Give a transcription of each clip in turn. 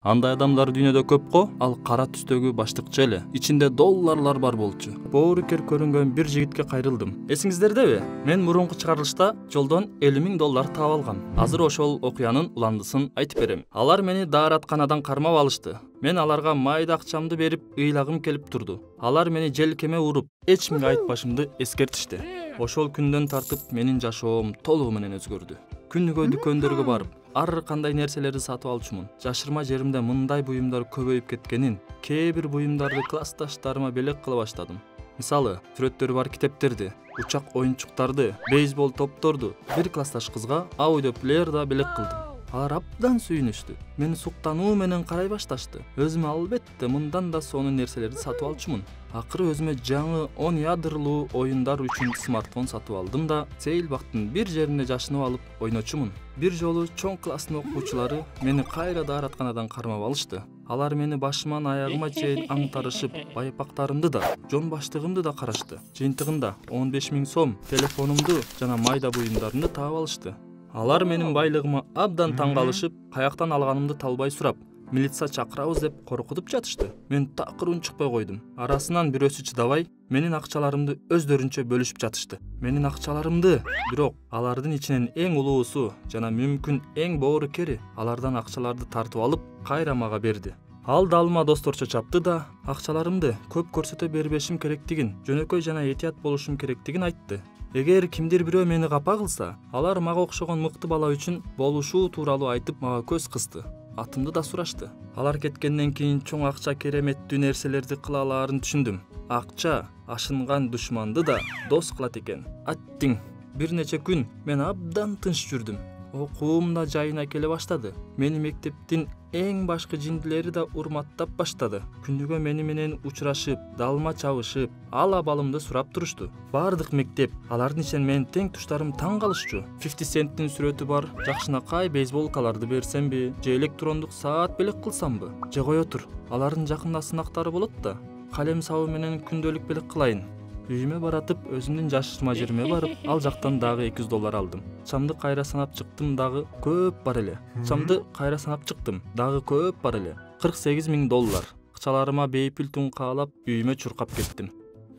Андай адамдар дүйнөдө көп го, ал кара түстөгү баштыкчы эле. Ичинде долларлар бар болчу. Боорукер көрүнгөн бир жигитке кайрылдым. Эсиңиздердеби? Мен мурунку чыгарылышта жолдон 50 000 доллар таап алгам. Азыр ошол окуянын уландысын айтып берем. Алар мени дааратканадан кармап алышты. Мен аларга майда акчамды берип, ыйлагым келип турду. Алар мени желкеме уруп, эч кимге айтпашымды эскертишти. Ошол күндөн тартып менин жашоом толугу менен өзгөрдү. Күнүгө дүкөндөргө барып, ар кандай нерселерди сатып алчумун. Жашырма жеримде мындай буюмдар көбөйүп кеткенин, кээ бир буюмдарды классташтарыма белек кыла баштадым. Мисалы, сүрөттөрү бар китептерди, учак оюнчуктарды, бейсбол топторду бир классташ кызга аудиоплеер да белек кылдым. Алар абдан сүйүнүштү. Мени суктануу менен карай башташты. Өзүм албетте мындан да сонун нерселерди сатып алчумун. Акыры өзүмө жаңы 10 ядырлуу оюндар үчүн смартфон сатып алдым да, Сейилбактын бир жерине жашынып алып ойночумун. Бир жолу чоң класстын окуучулары мени кайра дааратканадан кармап алышты. Алар мени башыман аягыма чейин аңтарышып, байпактарымды да, жон баштыгымды да карашты. Жыйынтыгында 15 000 сом, телефонумду жана майда буюмдарымды таап алышты. Алар менин байлыгыма абдан таң калышып, каяктан алганымды талбай сурап, милиция чакырабыз деп коркутуп жатышты. Мен такыр унчукпай койдум. Арасынан бирөөсү чыдабай, менин акчаларымды өздөрүнчө бөлүшүп жатышты. Менин акчаларымды, бирок алардын ичинен эң улуусу жана мүмкүн эң боорукери алардан акчаларды тартып алып, кайра мага берди. Ал далыма досторчо чапты да, акчаларымды көп көрсөтө бербешим керектигин, жөнөкөй жана этият болушум керектигин айтты. Эгер кимдир бирөө мени капа кылса, алар мага окшогон мыкты бала үчүн болушуу тууралуу айтып мага көз кысты. Атымды да сурашты. Алар кеткенден кийин чоң акча кереметтүү нерселерди кыла алаарын түшүндүм. Акча ашынган душманды да дос кылат экен. Аттиң. Бир нече күн мен абдан тынч жүрдүм. Окуум да жайына келе баштады. Мени мектептин эң башкы жиндилери да урматтап баштады. Күнүгө мени менен учурашып, далыма чабышып, ал абалымды сурап турушту. Бардык мектеп, алардын ичинен менин тең туштарым таң калышчу. 50 Cent'тин сүрөтү бар жакшынакай бейсболкаларды берсемби, же электрондук саат белек кылсамбы? Же кое тур, алардын жакында сынактары болот да. Калем сабы менен күндөлүк белек кылайын. Үйүмө баратып, өзүмдүн жашырма жериме барып, ал жактан дагы 200 доллар алдым. Чамды кайра санап чыктым, дагы көп бар эле. Чамды кайра санап чыктым, дагы көп бар эле. 48 000 доллар. Акчаларыма бейпил түн каалап, үйүмө чуркап кеттим.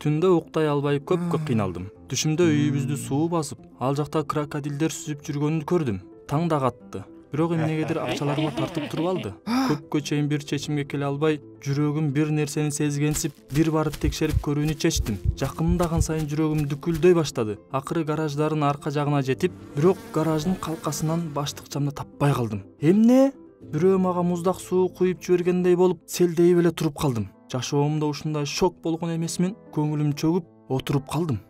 Түндө уктай албай көпкө кыйналдым. Түшүмдө үйүбүздү суу басып, ал жакта крокодилдер сүзүп жүргөнүн көрдүм. Таң да катты. Бирок эмнегедир акчаларыма тартып туруп алды. Көпкө чейин бир чечимге келе албай, жүрөгүм бир нерсени сезгенсип, бир барып текшерип көрүүнү чечтим. Жакындаган сайын жүрөгүм дүкүлдөй баштады. Акыры гараждардын арка жагына жетип, бирок гараждын калкасынан баштыкчамды таппай калдым. Эмне? Бирөө мага муздак суу куюп жибергендей болуп, селдейип эле туруп калдым. Жашоомдо ушундай шок болгон эмесмин. Көңүлүм чөгүп, отуруп калдым.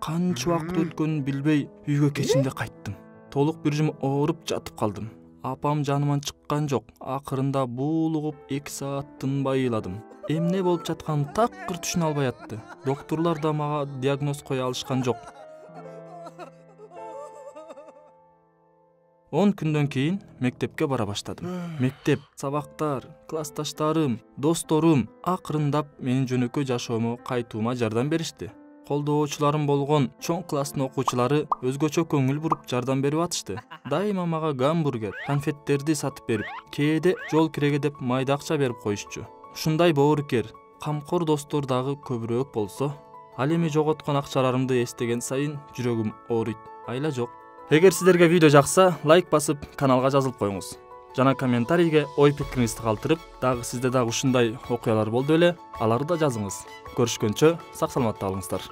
Канча убакыт өткөнүн билбей, үйгө кечинде кайттым. Толук бир жум ооруп жатып калдым. Апам жаныман чыккан жок. Акырында буулугуп 2 саат тынбай ыйладым. Эмне болуп жатканын такыр түшүнө албай атты. Доктурлар да мага диагноз кое алышкан жок. 10 күндөн кийин мектепке бара баштадым. Мектеп, сабактар, классташтарым, досторум акырындап менин жөнөкөй жашоомо кайтуума жардам беришти. Колдоочуларым болгон чоң класстын окуучулары өзгөчө көңүл буруп жардам берип атышты. Дайыма мага гамбургер, конфеттерди сатып берип, кээде жол киреге деп майда акча берип коюшчу. Ушундай боорукер, камкор достор дагы көбүрөөк болсо, ал эми жоготкон акчаларымды эстеген сайын жүрөгүм ооруйт. Айла жок. Эгер сиздерге видео жакса, лайк басып, каналга жазылып коюңуз. Жана комментарийге ой пикириңизди калтырып, дагы сизде дагы ушундай окуялар болду эле, аларды да жазыңыз. Көрүшкөнчө сак саламатта болуңуздар.